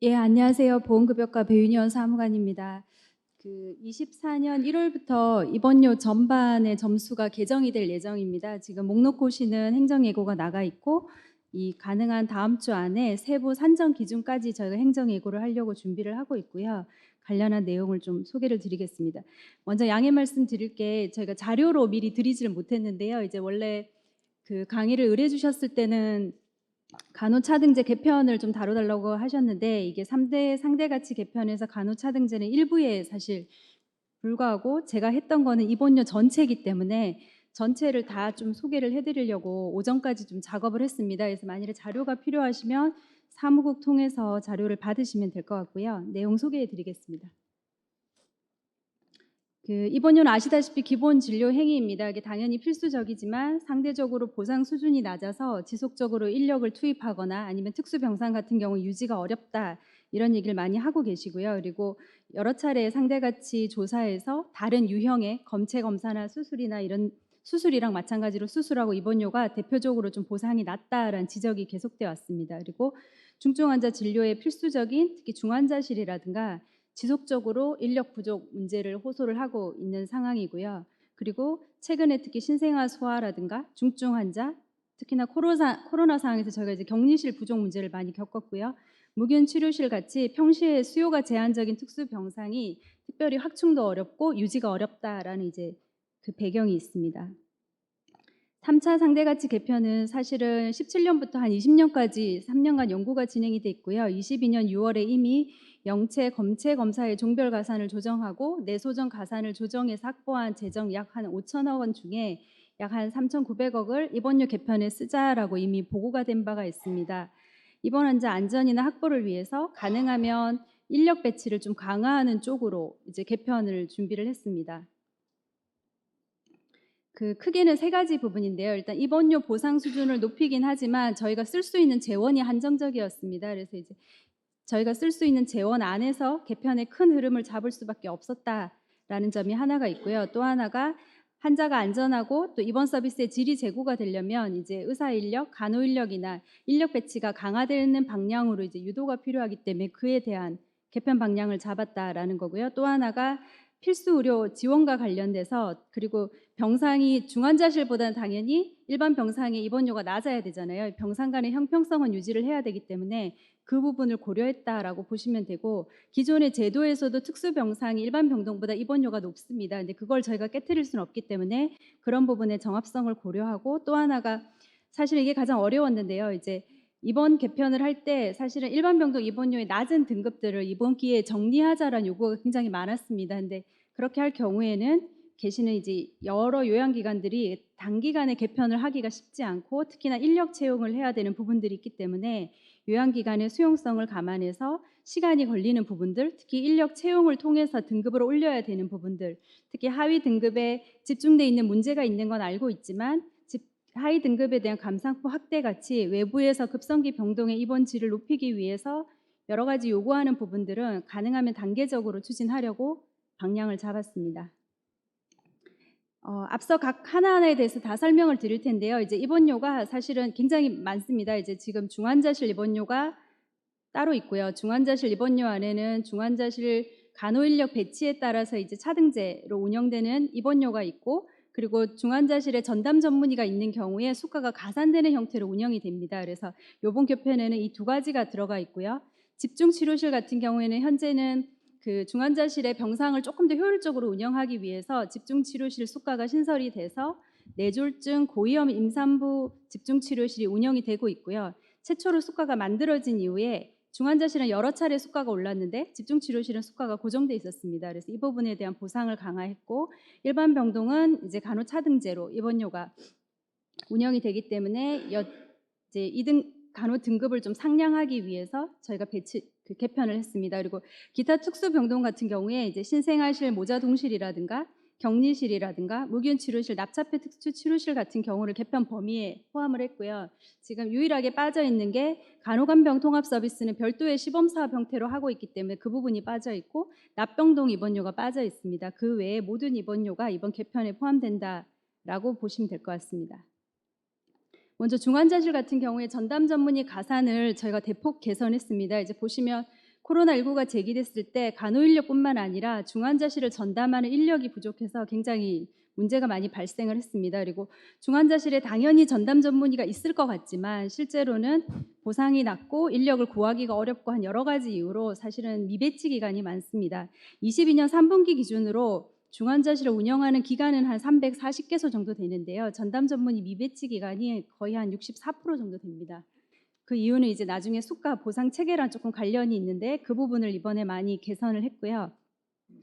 예, 안녕하세요. 보험급여과 배윤현 사무관입니다. 24년 1월부터 입원료 전반의 점수가 개정이 될 예정입니다. 지금 목록 고시는 행정예고가 나가 있고, 이 가능한 다음 주 안에 세부 산정 기준까지 저희가 행정예고를 하려고 준비를 하고 있고요. 관련한 내용을 좀 소개를 드리겠습니다. 먼저 양해 말씀 드릴 게 저희가 자료로 미리 드리지를 못했는데요. 이제 원래 강의를 의뢰 주셨을 때는 간호차등제 개편을 좀 다뤄달라고 하셨는데, 이게 3대 상대가치 개편에서 간호차등제는 일부에 사실 불과하고, 제가 했던 거는 입원료 전체이기 때문에 전체를 다 좀 소개를 해드리려고 오전까지 좀 작업을 했습니다. 그래서 만일에 자료가 필요하시면 사무국 통해서 자료를 받으시면 될 것 같고요. 내용 소개해 드리겠습니다. 입원료는 아시다시피 기본 진료 행위입니다. 이게 당연히 필수적이지만 상대적으로 보상 수준이 낮아서 지속적으로 인력을 투입하거나 아니면 특수병상 같은 경우 유지가 어렵다, 이런 얘기를 많이 하고 계시고요. 그리고 여러 차례 상대가치 조사에서 다른 유형의 검체 검사나 수술이나 이런 수술이랑 마찬가지로 수술하고 입원료가 대표적으로 좀 보상이 낮다라는 지적이 계속돼 왔습니다. 그리고 중증 환자 진료에 필수적인 특히 중환자실이라든가 지속적으로 인력 부족 문제를 호소를 하고 있는 상황이고요. 그리고 최근에 특히 신생아 소아라든가 중증 환자, 특히나 코로나 상황에서 저희가 이제 격리실 부족 문제를 많이 겪었고요. 무균 치료실 같이 평시에 수요가 제한적인 특수 병상이 특별히 확충도 어렵고 유지가 어렵다라는 이제 배경이 있습니다. 3차 상대가치 개편은 사실은 17년부터 한 20년까지 3년간 연구가 진행이 돼 있고요. 22년 6월에 이미 영체, 검체 검사의 종별 가산을 조정하고 내소정 가산을 조정해서 확보한 재정 약 한 5천억 원 중에 약 한 3,900억을 입원료 개편에 쓰자라고 이미 보고가 된 바가 있습니다. 입원 환자 안전이나 확보를 위해서 가능하면 인력 배치를 좀 강화하는 쪽으로 이제 개편을 준비를 했습니다. 크게는 세 가지 부분인데요. 일단 입원료 보상 수준을 높이긴 하지만 저희가 쓸 수 있는 재원이 한정적이었습니다. 그래서 이제 저희가 쓸 수 있는 재원 안에서 개편의 큰 흐름을 잡을 수밖에 없었다라는 점이 하나가 있고요. 또 하나가 환자가 안전하고 또 입원 서비스의 질이 제고가 되려면 이제 의사 인력, 간호 인력이나 인력 배치가 강화되는 방향으로 이제 유도가 필요하기 때문에 그에 대한 개편 방향을 잡았다라는 거고요. 또 하나가 필수 의료 지원과 관련돼서, 그리고 병상이 중환자실보다는 당연히 일반 병상의 입원료가 낮아야 되잖아요. 병상 간의 형평성은 유지를 해야 되기 때문에 그 부분을 고려했다라고 보시면 되고, 기존의 제도에서도 특수병상이 일반 병동보다 입원료가 높습니다. 근데 그걸 저희가 깨트릴 수는 없기 때문에 그런 부분의 정합성을 고려하고, 또 하나가 사실 이게 가장 어려웠는데요. 이제 이번 개편을 할 때 사실은 일반 병동 입원료의 낮은 등급들을 이번 기회에 정리하자라는 요구가 굉장히 많았습니다. 근데 그렇게 할 경우에는 계시는 이제 여러 요양기관들이 단기간에 개편을 하기가 쉽지 않고, 특히나 인력 채용을 해야 되는 부분들이 있기 때문에 요양기관의 수용성을 감안해서 시간이 걸리는 부분들, 특히 인력 채용을 통해서 등급을 올려야 되는 부분들, 특히 하위 등급에 집중돼 있는 문제가 있는 건 알고 있지만 하위 등급에 대한 감상포 확대 같이 외부에서 급성기 병동의 입원질을 높이기 위해서 여러 가지 요구하는 부분들은 가능하면 단계적으로 추진하려고 방향을 잡았습니다. 앞서 각 하나하나에 대해서 다 설명을 드릴 텐데요. 이제 입원료가 사실은 굉장히 많습니다. 이제 지금 중환자실 입원료가 따로 있고요. 중환자실 입원료 안에는 중환자실 간호 인력 배치에 따라서 이제 차등제로 운영되는 입원료가 있고, 그리고 중환자실에 전담 전문의가 있는 경우에 수가가 가산되는 형태로 운영이 됩니다. 그래서 이번 개편에는 이 두 가지가 들어가 있고요. 집중치료실 같은 경우에는 현재는 중환자실의 병상을 조금 더 효율적으로 운영하기 위해서 집중치료실 수가가 신설이 돼서 뇌졸중 고위험 임산부 집중치료실이 운영이 되고 있고요. 최초로 수가가 만들어진 이후에 중환자실은 여러 차례 수가가 올랐는데 집중치료실은 수가가 고정돼 있었습니다. 그래서 이 부분에 대한 보상을 강화했고, 일반 병동은 이제 간호차등제로 입원료가 운영이 되기 때문에 이제 2등 간호 등급을 좀 상향하기 위해서 저희가 개편을 했습니다. 그리고 기타 특수병동 같은 경우에 이제 신생아실 모자동실이라든가 격리실이라든가 무균 치료실, 납차폐 특수 치료실 같은 경우를 개편 범위에 포함을 했고요. 지금 유일하게 빠져 있는 게 간호간병 통합 서비스는 별도의 시범 사업 형태로 하고 있기 때문에 그 부분이 빠져 있고, 납병동 입원료가 빠져 있습니다. 그 외에 모든 입원료가 이번 개편에 포함된다라고 보시면 될 것 같습니다. 먼저 중환자실 같은 경우에 전담 전문의 가산을 저희가 대폭 개선했습니다. 이제 보시면 코로나19가 제기됐을 때 간호 인력뿐만 아니라 중환자실을 전담하는 인력이 부족해서 굉장히 문제가 많이 발생을 했습니다. 그리고 중환자실에 당연히 전담 전문의가 있을 것 같지만 실제로는 보상이 낮고 인력을 구하기가 어렵고 한 여러 가지 이유로 사실은 미배치 기간이 많습니다. 22년 3분기 기준으로 중환자실을 운영하는 기간은 한 340개소 정도 되는데요. 전담 전문의 미배치 기간이 거의 한 64% 정도 됩니다. 그 이유는 이제 나중에 수가 보상 체계랑 조금 관련이 있는데 그 부분을 이번에 많이 개선을 했고요.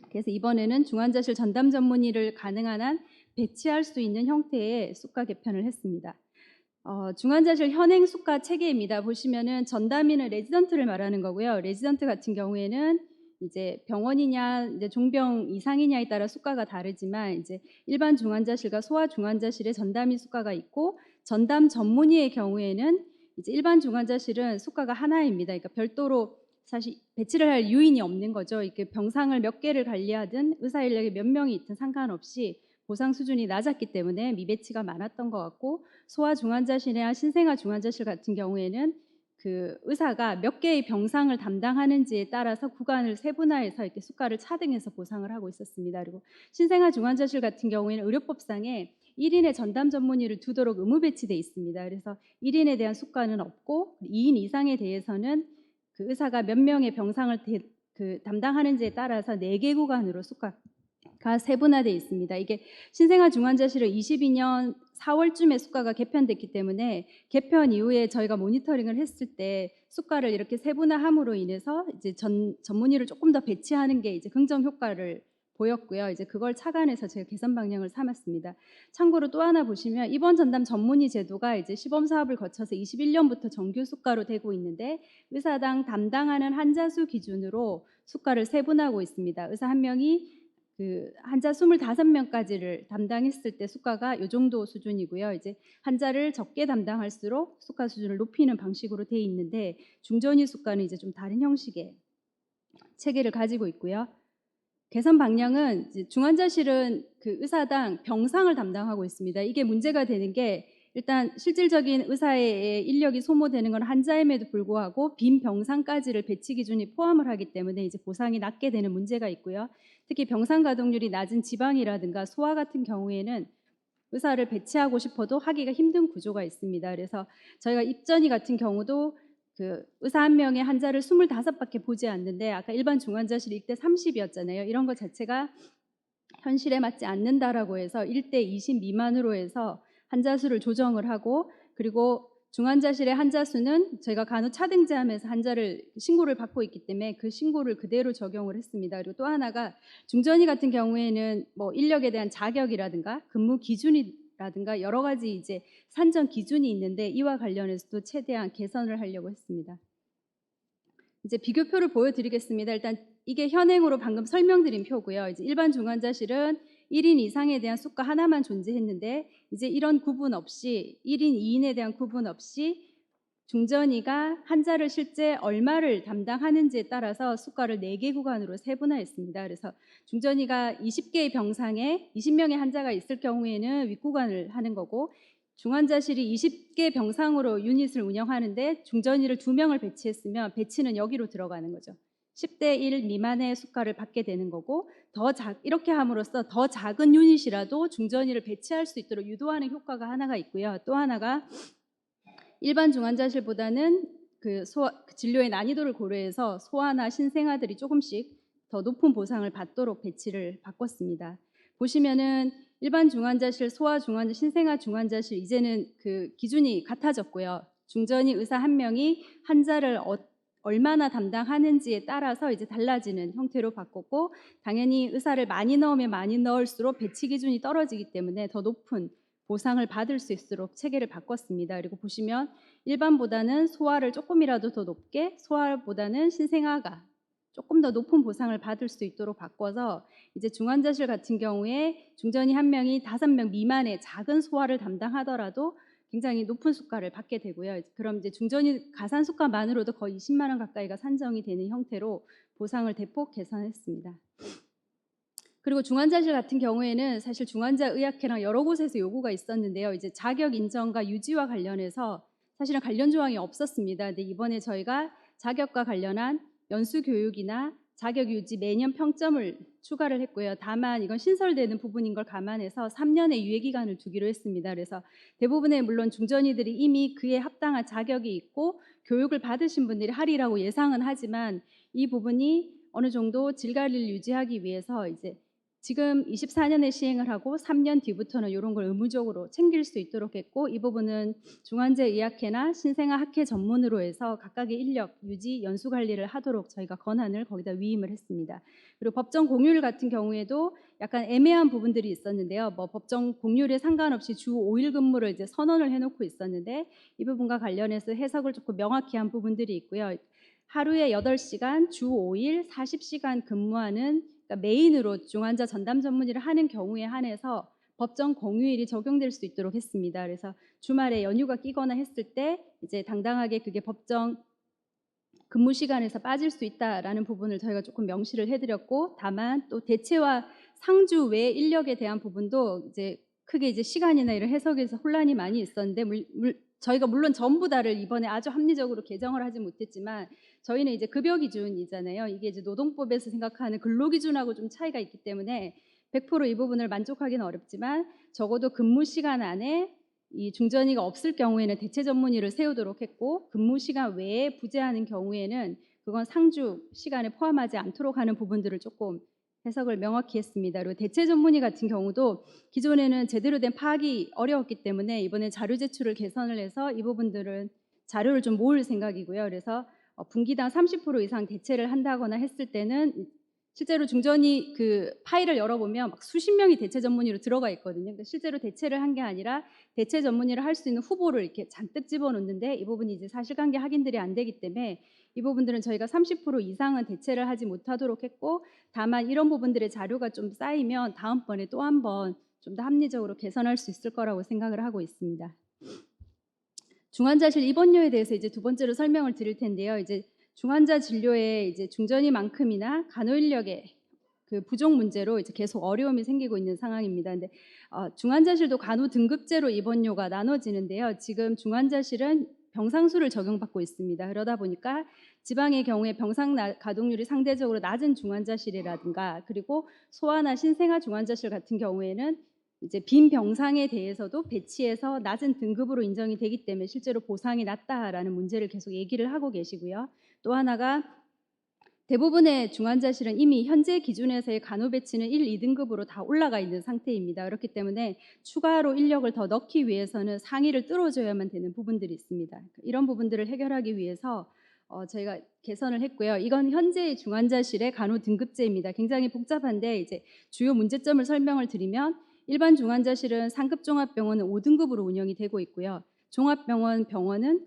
그래서 이번에는 중환자실 전담 전문의를 가능한 한 배치할 수 있는 형태의 수가 개편을 했습니다. 중환자실 현행 수가 체계입니다. 보시면은 전담인은 레지던트를 말하는 거고요. 레지던트 같은 경우에는 이제 병원이냐 이제 종병 이상이냐에 따라 수가가 다르지만 이제 일반 중환자실과 소아 중환자실의 전담인 수가가 있고 전담 전문의의 경우에는 이제 일반 중환자실은 수가가 하나입니다. 그러니까 별도로 사실 배치를 할 요인이 없는 거죠. 이렇게 병상을 몇 개를 관리하든 의사 인력이 몇 명이 있든 상관없이 보상 수준이 낮았기 때문에 미배치가 많았던 것 같고 소아 중환자실이나 신생아 중환자실 같은 경우에는 그 의사가 몇 개의 병상을 담당하는지에 따라서 구간을 세분화해서 이렇게 수가를 차등해서 보상을 하고 있었습니다. 그리고 신생아 중환자실 같은 경우에는 의료법상에 1인의 전담 전문의를 두도록 의무 배치돼 있습니다. 그래서 1인에 대한 수가는 없고 2인 이상에 대해서는 그 의사가 몇 명의 병상을 담당하는지에 따라서 4개 구간으로 수가가 세분화되어 있습니다. 이게 신생아 중환자실은 22년 4월쯤에 수가가 개편됐기 때문에 개편 이후에 저희가 모니터링을 했을 때 수가를 이렇게 세분화함으로 인해서 이제 전문의를 조금 더 배치하는 게 이제 긍정 효과를 보였고요. 이제 그걸 착안해서 제가 개선 방향을 삼았습니다. 참고로 또 하나 보시면 입원 전담 전문의 제도가 이제 시범 사업을 거쳐서 21년부터 정규 수가로 되고 있는데 의사당 담당하는 환자 수 기준으로 수가를 세분하고 있습니다. 의사 한 명이 그 환자 25명까지를 담당했을 때 수가가 이 정도 수준이고요. 이제 환자를 적게 담당할수록 수가 수준을 높이는 방식으로 돼 있는데 중전의 수가는 이제 좀 다른 형식의 체계를 가지고 있고요. 개선 방향은 중환자실은 그 의사당 병상을 담당하고 있습니다. 이게 문제가 되는 게 일단 실질적인 의사의 인력이 소모되는 건 환자임에도 불구하고 빈 병상까지를 배치 기준이 포함을 하기 때문에 이제 보상이 낮게 되는 문제가 있고요. 특히 병상 가동률이 낮은 지방이라든가 소아 같은 경우에는 의사를 배치하고 싶어도 하기가 힘든 구조가 있습니다. 그래서 저희가 입전이 같은 경우도 그 의사 한 명의 환자를 25밖에 보지 않는데 아까 일반 중환자실 1대 30이었잖아요. 이런 것 자체가 현실에 맞지 않는다라고 해서 1대 20 미만으로 해서 환자 수를 조정을 하고 그리고 중환자실의 환자 수는 저희가 간호 차등제하면서 환자를 신고를 받고 있기 때문에 그 신고를 그대로 적용을 했습니다. 그리고 또 하나가 중전의 같은 경우에는 뭐 인력에 대한 자격이라든가 근무 기준이라든가 여러 가지 이제 산정 기준이 있는데 이와 관련해서도 최대한 개선을 하려고 했습니다. 이제 비교표를 보여드리겠습니다. 일단 이게 현행으로 방금 설명드린 표고요. 이제 일반 중환자실은 1인 이상에 대한 수가 하나만 존재했는데 이제 이런 구분 없이 1인, 2인에 대한 구분 없이 중전의가 환자를 실제 얼마를 담당하는지에 따라서 수가를 4개 구간으로 세분화했습니다. 그래서 중전의가 20개의 병상에 20명의 환자가 있을 경우에는 윗구간을 하는 거고 중환자실이 20개 병상으로 유닛을 운영하는데 중전의를 2명을 배치했으면 배치는 여기로 들어가는 거죠. 10대 1 미만의 수가를 받게 되는 거고 이렇게 함으로써 더 작은 유닛이라도 중전의를 배치할 수 있도록 유도하는 효과가 하나가 있고요. 또 하나가 일반 중환자실보다는 그 진료의 난이도를 고려해서 소아나 신생아들이 조금씩 더 높은 보상을 받도록 배치를 바꿨습니다. 보시면은 일반 중환자실, 소아 중환자실, 신생아 중환자실 이제는 그 기준이 같아졌고요. 중전의 의사 한 명이 환자를 얼마나 담당하는지에 따라서 이제 달라지는 형태로 바꿨고 당연히 의사를 많이 넣으면 많이 넣을수록 배치 기준이 떨어지기 때문에 더 높은 보상을 받을 수 있도록 체계를 바꿨습니다. 그리고 보시면 일반보다는 소아를 조금이라도 더 높게 소아보다는 신생아가 조금 더 높은 보상을 받을 수 있도록 바꿔서 이제 중환자실 같은 경우에 중전의 한 명이 5명 미만의 작은 소아를 담당하더라도 굉장히 높은 수가를 받게 되고요. 그럼 이제 중전의 가산 수가만으로도 거의 20만 원 가까이가 산정이 되는 형태로 보상을 대폭 개선했습니다. 그리고 중환자실 같은 경우에는 사실 중환자의학회랑 여러 곳에서 요구가 있었는데요. 이제 자격 인정과 유지와 관련해서 사실은 관련 조항이 없었습니다. 근데 이번에 저희가 자격과 관련한 연수 교육이나 자격 유지 매년 평점을 추가를 했고요. 다만 이건 신설되는 부분인 걸 감안해서 3년의 유예 기간을 두기로 했습니다. 그래서 대부분의 물론 중전이들이 이미 그에 합당한 자격이 있고 교육을 받으신 분들이 하리라고 예상은 하지만 이 부분이 어느 정도 질관리를 유지하기 위해서 이제 지금 24년에 시행을 하고 3년 뒤부터는 이런 걸 의무적으로 챙길 수 있도록 했고, 이 부분은 중환자의학회나 신생아학회 전문으로 해서 각각의 인력 유지 연수 관리를 하도록 저희가 권한을 거기다 위임을 했습니다. 그리고 법정 공휴일 같은 경우에도 약간 애매한 부분들이 있었는데요. 뭐 법정 공휴일에 상관없이 주 5일 근무를 이제 선언을 해놓고 있었는데 이 부분과 관련해서 해석을 조금 명확히 한 부분들이 있고요. 하루에 8시간 주 5일 40시간 근무하는, 그러니까 메인으로 중환자 전담 전문의를 하는 경우에 한해서 법정 공휴일이 적용될 수 있도록 했습니다. 그래서 주말에 연휴가 끼거나 했을 때 이제 당당하게 그게 법정 근무 시간에서 빠질 수 있다라는 부분을 저희가 조금 명시를 해드렸고, 다만 또 대체와 상주 외 인력에 대한 부분도 이제 크게 이제 시간이나 이런 해석에서 혼란이 많이 있었는데 저희가 물론 전부 다를 이번에 아주 합리적으로 개정을 하지 못했지만 저희는 이제 급여 기준이잖아요. 이게 이제 노동법에서 생각하는 근로 기준하고 좀 차이가 있기 때문에 100% 이 부분을 만족하기는 어렵지만 적어도 근무 시간 안에 이 중전이가 없을 경우에는 대체 전문의를 세우도록 했고, 근무 시간 외에 부재하는 경우에는 그건 상주 시간에 포함하지 않도록 하는 부분들을 조금 해석을 명확히 했습니다. 그리고 대체 전문의 같은 경우도 기존에는 제대로 된 파악이 어려웠기 때문에 이번에 자료 제출을 개선을 해서 이 부분들은 자료를 좀 모을 생각이고요. 그래서 분기당 30% 이상 대체를 한다거나 했을 때는 실제로 중전이 그 파일을 열어보면 막 수십 명이 대체 전문의로 들어가 있거든요. 그러니까 실제로 대체를 한 게 아니라 대체 전문의를 할 수 있는 후보를 이렇게 잔뜩 집어넣는데 이 부분이 이제 사실관계 확인들이 안 되기 때문에 이 부분들은 저희가 30% 이상은 대체를 하지 못하도록 했고, 다만 이런 부분들의 자료가 좀 쌓이면 다음번에 또 한 번 좀 더 합리적으로 개선할 수 있을 거라고 생각을 하고 있습니다. 중환자실 입원료에 대해서 이제 두 번째로 설명을 드릴 텐데요. 이제 중환자 진료에 이제 중전이만큼이나 간호인력의 그 부족 문제로 이제 계속 어려움이 생기고 있는 상황입니다. 근데 중환자실도 간호 등급제로 입원료가 나눠지는데요. 지금 중환자실은 병상수를 적용받고 있습니다. 그러다 보니까 지방의 경우에 병상 가동률이 상대적으로 낮은 중환자실이라든가, 그리고 소아나 신생아 중환자실 같은 경우에는 이제 빈 병상에 대해서도 배치해서 낮은 등급으로 인정이 되기 때문에 실제로 보상이 낮다라는 문제를 계속 얘기를 하고 계시고요. 또 하나가 대부분의 중환자실은 이미 현재 기준에서의 간호 배치는 1, 2등급으로 다 올라가 있는 상태입니다. 그렇기 때문에 추가로 인력을 더 넣기 위해서는 상위를 뚫어줘야만 되는 부분들이 있습니다. 이런 부분들을 해결하기 위해서 저희가 개선을 했고요. 이건 현재의 중환자실의 간호 등급제입니다. 굉장히 복잡한데 이제 주요 문제점을 설명을 드리면, 일반 중환자실은 상급 종합병원은 5등급으로 운영이 되고 있고요. 종합병원은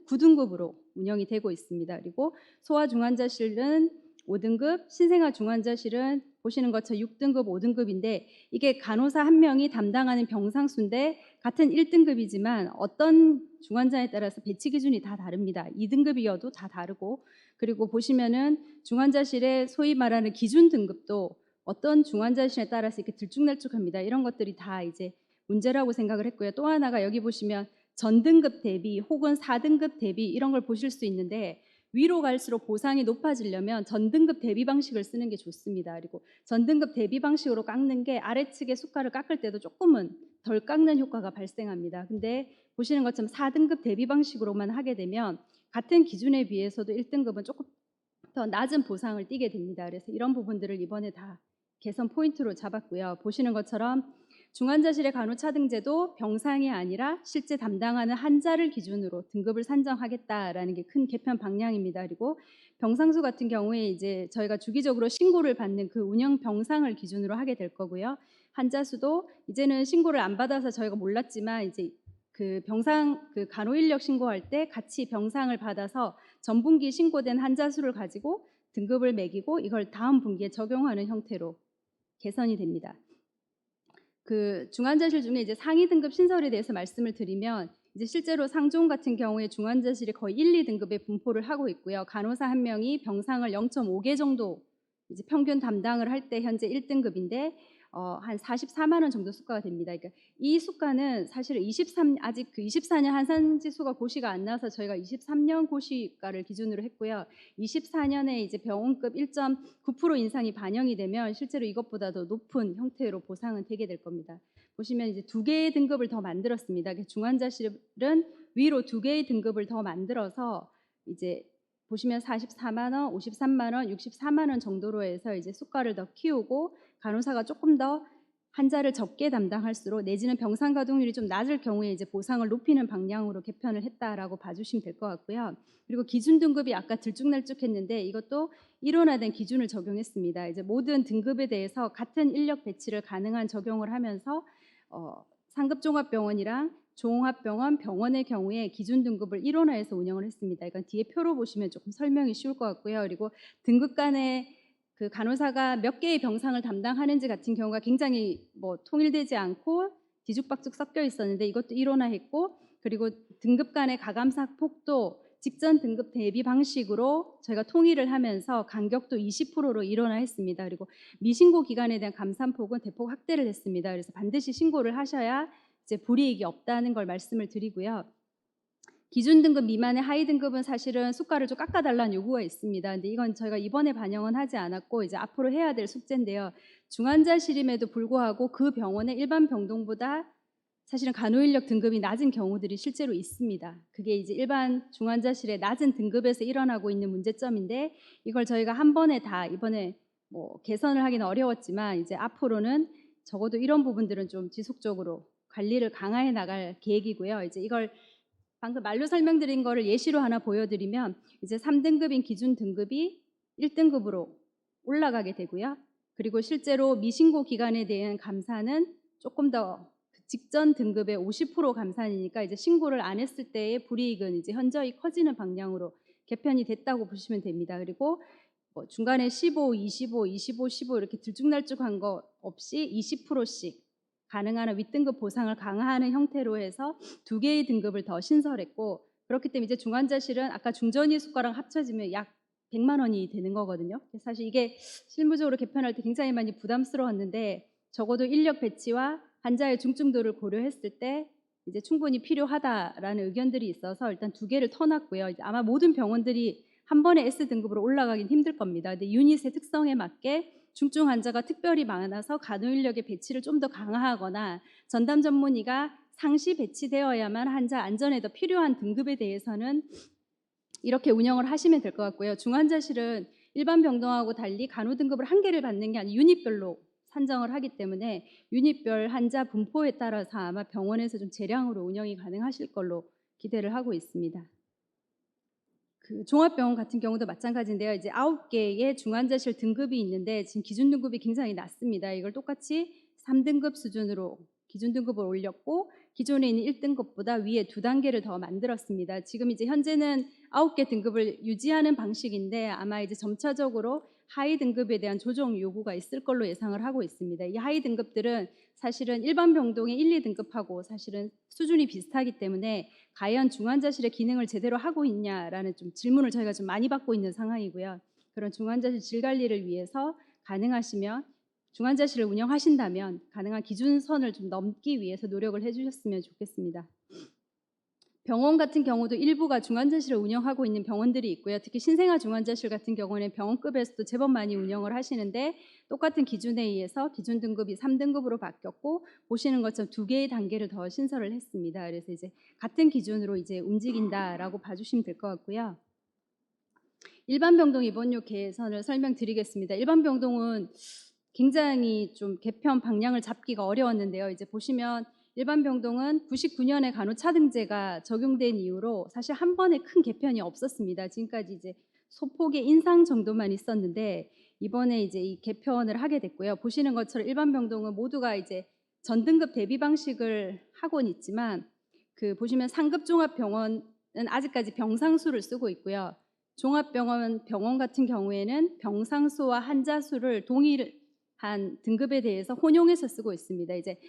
9등급으로 운영이 되고 있습니다. 그리고 소아중환자실은 5등급, 신생아 중환자실은 보시는 것처럼 6등급, 5등급인데 이게 간호사 한 명이 담당하는 병상수인데 같은 1등급이지만 어떤 중환자에 따라서 배치 기준이 다 다릅니다. 2등급이어도 다 다르고, 그리고 보시면은 중환자실의 소위 말하는 기준 등급도 어떤 중환자실에 따라서 이렇게 들쭉날쭉합니다. 이런 것들이 다 이제 문제라고 생각을 했고요. 또 하나가 여기 보시면 전등급 대비 혹은 4등급 대비 이런 걸 보실 수 있는데, 위로 갈수록 보상이 높아지려면 전등급 대비 방식을 쓰는 게 좋습니다. 그리고 전등급 대비 방식으로 깎는 게 아래측의 수가를 깎을 때도 조금은 덜 깎는 효과가 발생합니다. 근데 보시는 것처럼 4등급 대비 방식으로만 하게 되면 같은 기준에 비해서도 1등급은 조금 더 낮은 보상을 띠게 됩니다. 그래서 이런 부분들을 이번에 다 개선 포인트로 잡았고요. 보시는 것처럼 중환자실의 간호차등제도 병상이 아니라 실제 담당하는 환자를 기준으로 등급을 산정하겠다라는 게 큰 개편 방향입니다. 그리고 병상수 같은 경우에 이제 저희가 주기적으로 신고를 받는 그 운영 병상을 기준으로 하게 될 거고요. 환자 수도 이제는 신고를 안 받아서 저희가 몰랐지만 이제 그 병상 그 간호인력 신고할 때 같이 병상을 받아서 전분기 신고된 환자 수를 가지고 등급을 매기고 이걸 다음 분기에 적용하는 형태로 개선이 됩니다. 그 중환자실 중에 이제 상위 등급 신설에 대해서 말씀을 드리면, 이제 실제로 상종 같은 경우에 중환자실이 거의 1, 2등급의 분포를 하고 있고요. 간호사 한 명이 병상을 0.5개 정도 이제 평균 담당을 할 때 현재 1등급인데 한 44만 원 정도 수가가 됩니다. 그러니까 이 수가는 사실은 아직 그 24년 한산지수가 고시가 안 나서 저희가 23년 고시가를 기준으로 했고요. 24년에 이제 병원급 1.9% 인상이 반영이 되면 실제로 이것보다 더 높은 형태로 보상은 되게 될 겁니다. 보시면 이제 두 개의 등급을 더 만들었습니다. 중환자실은 위로 두 개의 등급을 더 만들어서 이제 보시면 44만 원, 53만 원, 64만 원 정도로 해서 이제 수가를 더 키우고 간호사가 조금 더 환자를 적게 담당할수록 내지는 병상 가동률이 좀 낮을 경우에 이제 보상을 높이는 방향으로 개편을 했다라고 봐주시면 될 것 같고요. 그리고 기준 등급이 아까 들쭉날쭉했는데 이것도 일원화된 기준을 적용했습니다. 이제 모든 등급에 대해서 같은 인력 배치를 가능한 적용을 하면서 상급 종합병원이랑 종합병원, 병원의 경우에 기준 등급을 일원화해서 운영을 했습니다. 이건 뒤에 표로 보시면 조금 설명이 쉬울 것 같고요. 그리고 등급 간에 그 간호사가 몇 개의 병상을 담당하는지 같은 경우가 굉장히 통일되지 않고 뒤죽박죽 섞여 있었는데 이것도 일원화했고, 그리고 등급 간의 가감사 폭도 직전 등급 대비 방식으로 저희가 통일을 하면서 간격도 20%로 일원화했습니다. 그리고 미신고 기간에 대한 감산폭은 대폭 확대를 했습니다. 그래서 반드시 신고를 하셔야 이제 불이익이 없다는 걸 말씀을 드리고요. 기준 등급 미만의 하위 등급은 사실은 수가를 좀 깎아달라는 요구가 있습니다. 근데 이건 저희가 이번에 반영은 하지 않았고 이제 앞으로 해야 될 숙제인데요. 중환자실임에도 불구하고 그 병원의 일반 병동보다 사실은 간호인력 등급이 낮은 경우들이 실제로 있습니다. 그게 이제 일반 중환자실의 낮은 등급에서 일어나고 있는 문제점인데 이걸 저희가 한 번에 다 이번에 개선을 하기는 어려웠지만 이제 앞으로는 적어도 이런 부분들은 좀 지속적으로 관리를 강화해 나갈 계획이고요. 이제 이걸 방금 말로 설명드린 거를 예시로 하나 보여드리면 이제 3등급인 기준 등급이 1등급으로 올라가게 되고요. 그리고 실제로 미신고 기간에 대한 감사는 조금 더 직전 등급의 50% 감산이니까 이제 신고를 안 했을 때의 불이익은 이제 현저히 커지는 방향으로 개편이 됐다고 보시면 됩니다. 그리고 중간에 15, 25, 25, 15 이렇게 들쭉날쭉한 거 없이 20%씩 가능한 윗등급 보상을 강화하는 형태로 해서 두 개의 등급을 더 신설했고, 그렇기 때문에 이제 중환자실은 아까 중전이 수가랑 합쳐지면 약 100만 원이 되는 거거든요. 사실 이게 실무적으로 개편할 때 굉장히 많이 부담스러웠는데 적어도 인력 배치와 환자의 중증도를 고려했을 때 이제 충분히 필요하다라는 의견들이 있어서 일단 두 개를 터놨고요. 이제 아마 모든 병원들이 한 번에 S등급으로 올라가긴 힘들 겁니다. 근데 유닛의 특성에 맞게 중증 환자가 특별히 많아서 간호인력의 배치를 좀 더 강화하거나 전담 전문의가 상시 배치되어야만 환자 안전에 더 필요한 등급에 대해서는 이렇게 운영을 하시면 될 것 같고요. 중환자실은 일반 병동하고 달리 간호 등급을 한 개를 받는 게 아니라 유닛별로 산정을 하기 때문에 유닛별 환자 분포에 따라서 아마 병원에서 좀 재량으로 운영이 가능하실 걸로 기대를 하고 있습니다. 그 종합병원 같은 경우도 마찬가지인데요. 이제 9개의 중환자실 등급이 있는데 지금 기준 등급이 굉장히 낮습니다. 이걸 똑같이 3등급 수준으로 기준 등급을 올렸고 기존에 있는 1등급보다 위에 2단계를 더 만들었습니다. 지금 이제 현재는 9개 등급을 유지하는 방식인데 아마 이제 점차적으로 하위 등급에 대한 조정 요구가 있을 걸로 예상을 하고 있습니다. 이 하위 등급들은 사실은 일반 병동의 1, 2등급하고 사실은 수준이 비슷하기 때문에 과연 중환자실의 기능을 제대로 하고 있냐라는 좀 질문을 저희가 좀 많이 받고 있는 상황이고요. 그런 중환자실 질 관리를 위해서 가능하시면 중환자실을 운영하신다면 가능한 기준선을 좀 넘기 위해서 노력을 해주셨으면 좋겠습니다. 병원 같은 경우도 일부가 중환자실을 운영하고 있는 병원들이 있고요. 특히 신생아 중환자실 같은 경우는 병원급에서도 제법 많이 운영을 하시는데 똑같은 기준에 의해서 기준 등급이 3등급으로 바뀌었고 보시는 것처럼 두 개의 단계를 더 신설을 했습니다. 그래서 이제 같은 기준으로 이제 움직인다라고 봐주시면 될 것 같고요. 일반 병동 입원료 개선을 설명드리겠습니다. 일반 병동은 굉장히 좀 개편 방향을 잡기가 어려웠는데요. 이제 보시면 일반 병동은 99년에 간호차등제가 적용된 이후로 사실 한 번에 큰 개편이 없었습니다. 지금까지 이제 소폭의 인상 정도만 있었는데 이번에 이제 이 개편을 하게 됐고요. 보시는 것처럼 일반 병동은 모두가 이제 전등급 대비 방식을 하고는 있지만 그 보시면 상급 종합병원은 아직까지 병상수를 쓰고 있고요. 종합병원 같은 경우에는 병상수와 환자 수를 동일한 등급에 대해서 혼용해서 쓰고 있습니다. 이제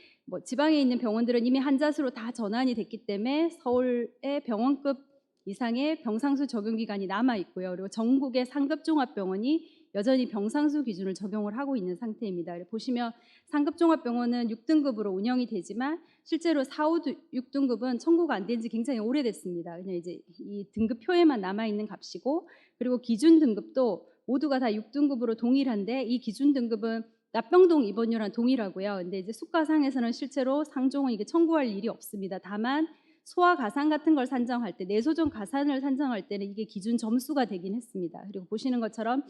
지방에 있는 병원들은 이미 환자 수로 다 전환이 됐기 때문에 서울의 병원급 이상의 병상수 적용 기간이 남아 있고요. 그리고 전국의 상급 종합병원이 여전히 병상수 기준을 적용을 하고 있는 상태입니다. 보시면 상급 종합병원은 6등급으로 운영이 되지만 실제로 4, 5, 6등급은 청구가 안 된 지 굉장히 오래됐습니다. 그냥 이제 이 등급표에만 남아 있는 값이고, 그리고 기준 등급도 모두가 다 6등급으로 동일한데 이 기준 등급은 납병동 입원료랑 동일하고요. 근데 이제 수가상에서는 실제로 상종은 이게 청구할 일이 없습니다. 다만 소아 가산 같은 걸 산정할 때, 내소정 가산을 산정할 때는 이게 기준 점수가 되긴 했습니다. 그리고 보시는 것처럼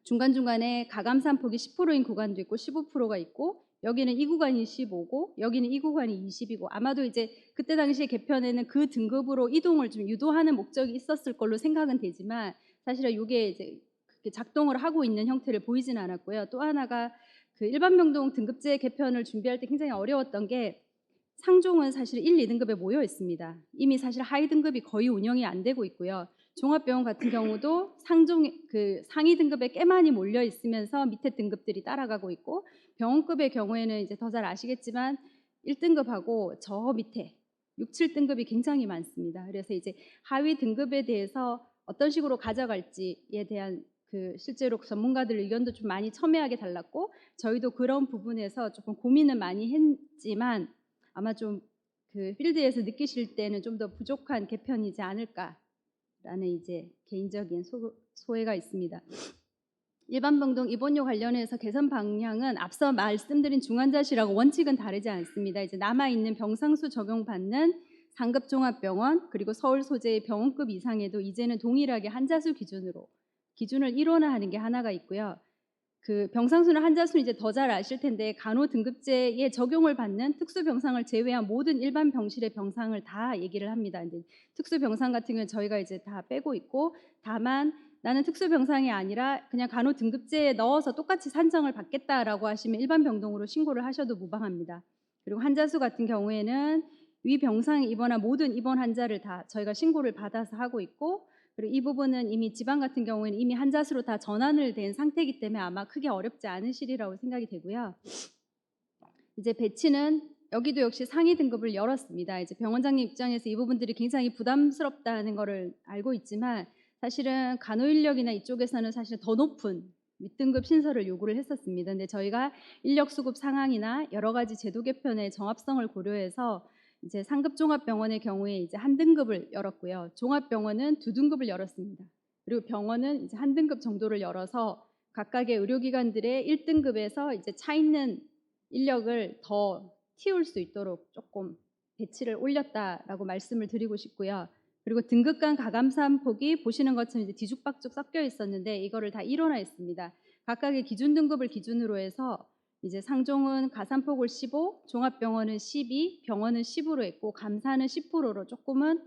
중간중간에 가감산폭이 10%인 구간도 있고 15%가 있고, 여기는 이 구간이 15고 여기는 이 구간이 20이고, 아마도 이제 그때 당시에 개편에는 그 등급으로 이동을 좀 유도하는 목적이 있었을 걸로 생각은 되지만, 사실은 이게 이제 그렇게 작동을 하고 있는 형태를 보이지는 않았고요. 또 하나가 그 일반병동 등급제 개편을 준비할 때 굉장히 어려웠던 게, 상종은 사실 1, 2등급에 모여 있습니다. 이미 사실 하위 등급이 거의 운영이 안 되고 있고요. 종합병원 같은 경우도 그 상위 등급에 꽤 많이 몰려 있으면서 밑에 등급들이 따라가고 있고, 병원급의 경우에는 이제 더 잘 아시겠지만 1등급하고 저 밑에 6, 7등급이 굉장히 많습니다. 그래서 이제 하위 등급에 대해서 어떤 식으로 가져갈지에 대한 그 실제로 전문가들 의견도 좀 많이 첨예하게 달랐고, 저희도 그런 부분에서 조금 고민을 많이 했지만 아마 좀 그 필드에서 느끼실 때는 좀 더 부족한 개편이지 않을까라는 이제 개인적인 소회가 있습니다. 일반병동 입원료 관련해서 개선 방향은 앞서 말씀드린 중환자실하고 원칙은 다르지 않습니다. 이제 남아있는 병상수 적용받는 상급 종합병원 그리고 서울 소재의 병원급 이상에도 이제는 동일하게 한자수 기준을 일원화하는 게 하나가 있고요. 그 병상수는 한자수는 이제 더 잘 아실 텐데, 간호 등급제에 적용을 받는 특수 병상을 제외한 모든 일반 병실의 병상을 다 얘기를 합니다. 이제 특수 병상 같은 경우는 저희가 이제 다 빼고 있고, 다만 나는 특수 병상이 아니라 그냥 간호 등급제에 넣어서 똑같이 산정을 받겠다라고 하시면 일반 병동으로 신고를 하셔도 무방합니다. 그리고 한자수 같은 경우에는 위 병상에 입원한 모든 입원 환자를 다 저희가 신고를 받아서 하고 있고, 그리고 이 부분은 이미 지방 같은 경우에는 이미 한자수로 다 전환을 된 상태이기 때문에 아마 크게 어렵지 않으시리라고 생각이 되고요. 이제 배치는 여기도 역시 상위 등급을 열었습니다. 이제 병원장님 입장에서 이 부분들이 굉장히 부담스럽다는 것을 알고 있지만, 사실은 간호 인력이나 이쪽에서는 사실 더 높은 윗등급 신설을 요구를 했었습니다. 근데 저희가 인력 수급 상황이나 여러 가지 제도 개편의 정합성을 고려해서 이제 상급 종합병원의 경우에 이제 한 등급을 열었고요. 종합병원은 2등급을 열었습니다. 그리고 병원은 이제 한 등급 정도를 열어서 각각의 의료기관들의 1등급에서 이제 차 있는 인력을 더 틔울 수 있도록 조금 배치를 올렸다라고 말씀을 드리고 싶고요. 그리고 등급 간 가감산 폭이 보시는 것처럼 이제 뒤죽박죽 섞여 있었는데 이거를 다 일원화했습니다. 각각의 기준 등급을 기준으로 해서 이제 상종은 가산폭을 15, 종합병원은 12, 병원은 10으로 했고, 감산은 10%로 조금은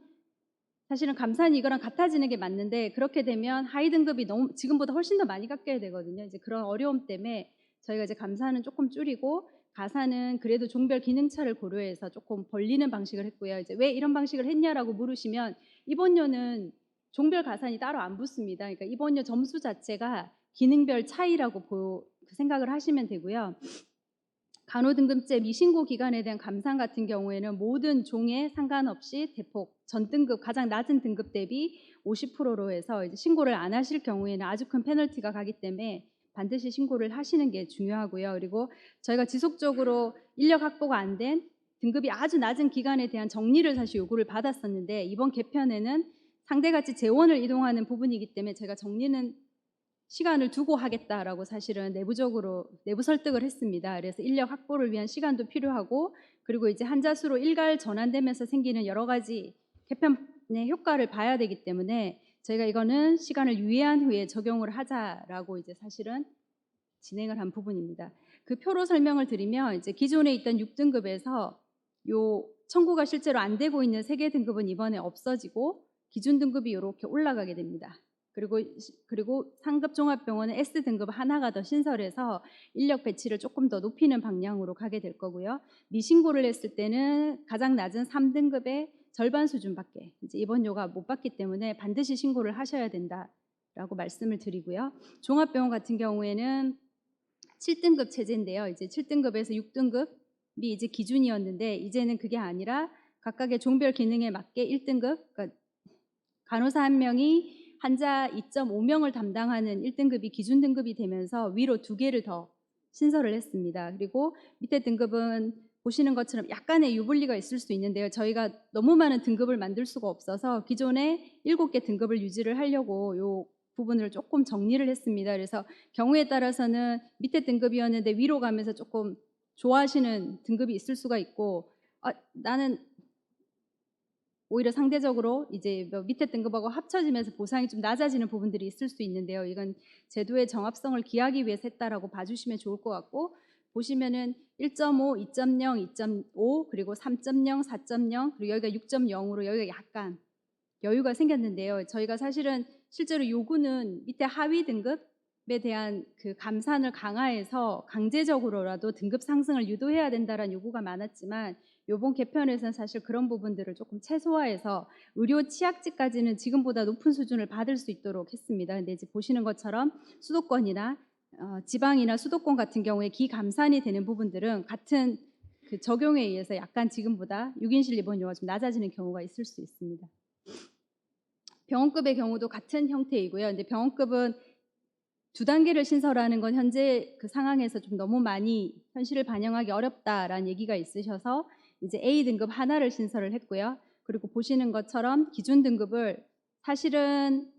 사실은 감산이 이거랑 같아지는 게 맞는데, 그렇게 되면 하위 등급이 너무 지금보다 훨씬 더 많이 깎여야 되거든요. 이제 그런 어려움 때문에 저희가 이제 감산은 조금 줄이고 가산은 그래도 종별 기능차를 고려해서 조금 벌리는 방식을 했고요. 이제 왜 이런 방식을 했냐라고 물으시면, 입원료는 종별 가산이 따로 안 붙습니다. 그러니까 입원료 점수 자체가 기능별 차이라고 생각을 하시면 되고요. 간호등급제 미신고 기간에 대한 감산 같은 경우에는 모든 종에 상관없이 대폭 전 등급 가장 낮은 등급 대비 50%로 해서 이제 신고를 안 하실 경우에는 아주 큰 페널티가 가기 때문에 반드시 신고를 하시는 게 중요하고요. 그리고 저희가 지속적으로 인력 확보가 안 된 등급이 아주 낮은 기간에 대한 정리를 사실 요구를 받았었는데, 이번 개편에는 상대가치 재원을 이동하는 부분이기 때문에 제가 정리는 시간을 두고 하겠다라고 사실은 내부 설득을 했습니다. 그래서 인력 확보를 위한 시간도 필요하고, 그리고 이제 한자수로 일괄 전환되면서 생기는 여러 가지 개편의 효과를 봐야 되기 때문에 저희가 이거는 시간을 유예한 후에 적용을 하자라고 이제 사실은 진행을 한 부분입니다. 그 표로 설명을 드리면, 이제 기존에 있던 6등급에서 요 청구가 실제로 안 되고 있는 3개 등급은 이번에 없어지고 기준 등급이 이렇게 올라가게 됩니다. 그리고 상급 종합병원은 S등급 하나가 더 신설해서 인력 배치를 조금 더 높이는 방향으로 가게 될 거고요. 미신고를 했을 때는 가장 낮은 3등급의 절반 수준밖에 이제 입원료가 못 받기 때문에 반드시 신고를 하셔야 된다라고 말씀을 드리고요. 종합병원 같은 경우에는 7등급 체제인데요. 이제 7등급에서 6등급이 이제 기준이었는데, 이제는 그게 아니라 각각의 종별 기능에 맞게 1등급, 그러니까 간호사 한 명이 환자 2.5명을 담당하는 1등급이 기준 등급이 되면서 위로 2개를 더 신설을 했습니다. 그리고 밑에 등급은 보시는 것처럼 약간의 유불리가 있을 수 있는데요. 저희가 너무 많은 등급을 만들 수가 없어서 기존에 7개 등급을 유지를 하려고 요 부분을 조금 정리를 했습니다. 그래서 경우에 따라서는 밑에 등급이었는데 위로 가면서 조금 좋아하시는 등급이 있을 수가 있고, 나는 오히려 상대적으로 이제 밑에 등급하고 합쳐지면서 보상이 좀 낮아지는 부분들이 있을 수 있는데요. 이건 제도의 정합성을 기하기 위해서 했다라고 봐주시면 좋을 것 같고, 보시면은 1.5, 2.0, 2.5, 그리고 3.0, 4.0, 그리고 여기가 6.0으로 여기가 약간 여유가 생겼는데요. 저희가 사실은 실제로 요구는 밑에 하위 등급에 대한 그 감산을 강화해서 강제적으로라도 등급 상승을 유도해야 된다는 요구가 많았지만, 요번 개편에서는 사실 그런 부분들을 조금 최소화해서 의료 치약제까지는 지금보다 높은 수준을 받을 수 있도록 했습니다. 근데 이제 보시는 것처럼 수도권이나 지방이나 수도권 같은 경우에 기감산이 되는 부분들은 같은 그 적용에 의해서 약간 지금보다 6인실 입원료가 좀 낮아지는 경우가 있을 수 있습니다. 병원급의 경우도 같은 형태이고요. 근데 병원급은 2단계를 신설하는 건 현재 그 상황에서 좀 너무 많이 현실을 반영하기 어렵다라는 얘기가 있으셔서 이제 A 등급 하나를 신설을 했고요. 그리고 보시는 것처럼 기준 등급을 사실은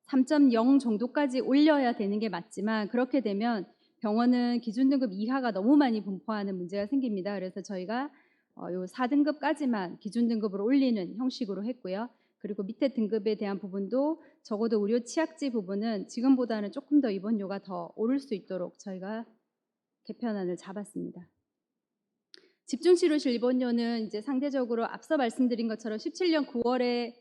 3.0 정도까지 올려야 되는 게 맞지만, 그렇게 되면 병원은 기준 등급 이하가 너무 많이 분포하는 문제가 생깁니다. 그래서 저희가 요 4등급까지만 기준 등급으로 올리는 형식으로 했고요. 그리고 밑에 등급에 대한 부분도 적어도 의료 치약제 부분은 지금보다는 조금 더 입원료가 더 오를 수 있도록 저희가 개편안을 잡았습니다. 집중치료실 입원료는 이제 상대적으로 앞서 말씀드린 것처럼 17년 9월에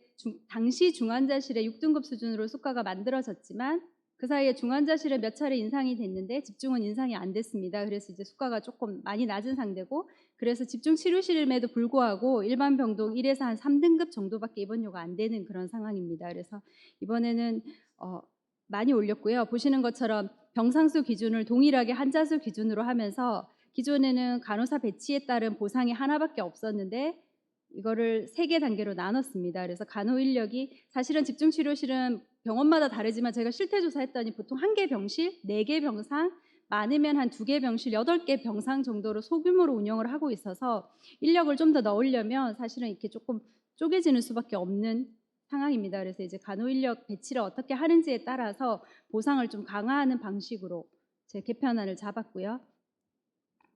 당시 중환자실의 6등급 수준으로 수가가 만들어졌지만, 그 사이에 중환자실에 몇 차례 인상이 됐는데 집중은 인상이 안 됐습니다. 그래서 이제 수가가 조금 많이 낮은 상태고, 그래서 집중치료실임에도 불구하고 일반 병동 1에서 한 3등급 정도밖에 입원료가 안 되는 그런 상황입니다. 그래서 이번에는 많이 올렸고요. 보시는 것처럼 병상수 기준을 동일하게 환자수 기준으로 하면서, 기존에는 간호사 배치에 따른 보상이 하나밖에 없었는데 이거를 3개 단계로 나눴습니다. 그래서 간호 인력이 사실은 집중치료실은 병원마다 다르지만 제가 실태조사했더니 보통 1개 병실, 4개 병상, 많으면 한 2개 병실, 8개 병상 정도로 소규모로 운영을 하고 있어서 인력을 좀 더 넣으려면 사실은 이렇게 조금 쪼개지는 수밖에 없는 상황입니다. 그래서 이제 간호 인력 배치를 어떻게 하는지에 따라서 보상을 좀 강화하는 방식으로 제 개편안을 잡았고요.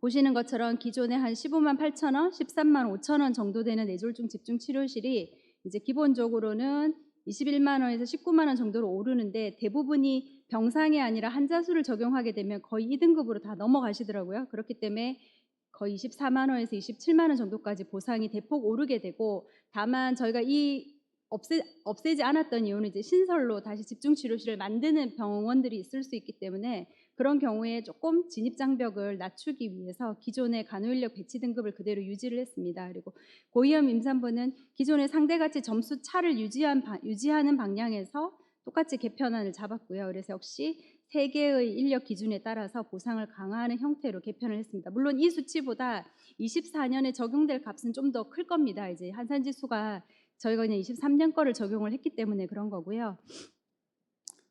보시는 것처럼 기존에 한 15만 8천 원, 13만 5천 원 정도 되는 뇌졸중 집중치료실이 이제 기본적으로는 21만 원에서 19만 원 정도로 오르는데, 대부분이 병상이 아니라 환자 수를 적용하게 되면 거의 2등급으로 다 넘어가시더라고요. 그렇기 때문에 거의 24만 원에서 27만 원 정도까지 보상이 대폭 오르게 되고, 다만 저희가 없애지 않았던 이유는 이제 신설로 다시 집중치료실을 만드는 병원들이 있을 수 있기 때문에, 그런 경우에 조금 진입장벽을 낮추기 위해서 기존의 간호인력 배치 등급을 그대로 유지를 했습니다. 그리고 고위험 임산부는 기존의 상대가치 점수 차를 유지하는 방향에서 똑같이 개편안을 잡았고요. 그래서 역시 3개의 인력 기준에 따라서 보상을 강화하는 형태로 개편을 했습니다. 물론 이 수치보다 24년에 적용될 값은 좀 더 클 겁니다. 이제 한산지수가 저희가 그냥 23년 거를 적용을 했기 때문에 그런 거고요.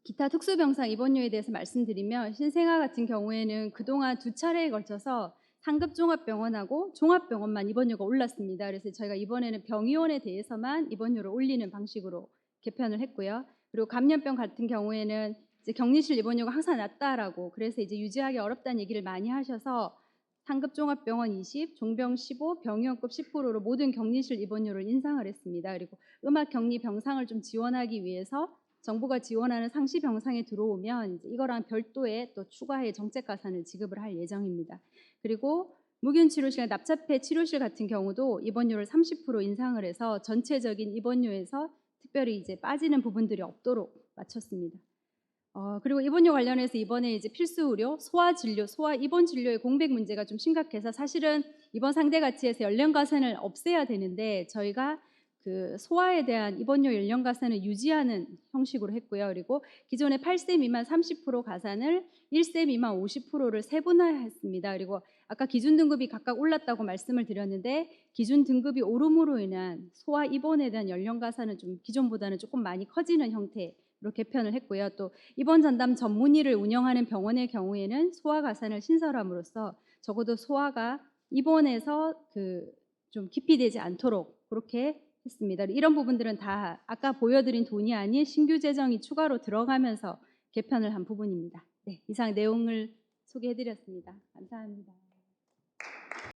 기타 특수병상 입원료에 대해서 말씀드리면, 신생아 같은 경우에는 그동안 2차례에 걸쳐서 상급 종합병원하고 종합병원만 입원료가 올랐습니다. 그래서 저희가 이번에는 병의원에 대해서만 입원료를 올리는 방식으로 개편을 했고요. 그리고 감염병 같은 경우에는 이제 격리실 입원료가 항상 낮다라고, 그래서 이제 유지하기 어렵다는 얘기를 많이 하셔서 상급 종합병원 20, 종병 15, 병의원급 10%로 모든 격리실 입원료를 인상을 했습니다. 그리고 음악 격리 병상을 좀 지원하기 위해서 정부가 지원하는 상시 병상에 들어오면 이거랑 별도의 또 추가의 정책 가산을 지급을 할 예정입니다. 그리고 무균 치료실, 납작폐 치료실 같은 경우도 입원료를 30% 인상을 해서 전체적인 입원료에서 특별히 이제 빠지는 부분들이 없도록 맞췄습니다. 그리고 입원료 관련해서 이번에 이제 필수 의료, 소아 진료, 소아 입원 진료의 공백 문제가 좀 심각해서 사실은 입원 상대 가치에서 연령 가산을 없애야 되는데, 저희가 그 소아에 대한 입원료 연령 가산을 유지하는 형식으로 했고요. 그리고 기존의 8세 미만 30% 가산을 1세 미만 50%를 세분화했습니다. 그리고 아까 기준 등급이 각각 올랐다고 말씀을 드렸는데 기준 등급이 오름으로 인한 소아 입원에 대한 연령 가산은 좀 기존보다는 조금 많이 커지는 형태로 개편을 했고요. 또 입원 전담 전문의를 운영하는 병원의 경우에는 소아 가산을 신설함으로써 적어도 소아가 입원해서 좀 기피되지 않도록 그렇게 했습니다. 이런 부분들은 다 아까 보여드린 돈이 아닌 신규 재정이 추가로 들어가면서 개편을 한 부분입니다. 네, 이상 내용을 소개해드렸습니다. 감사합니다.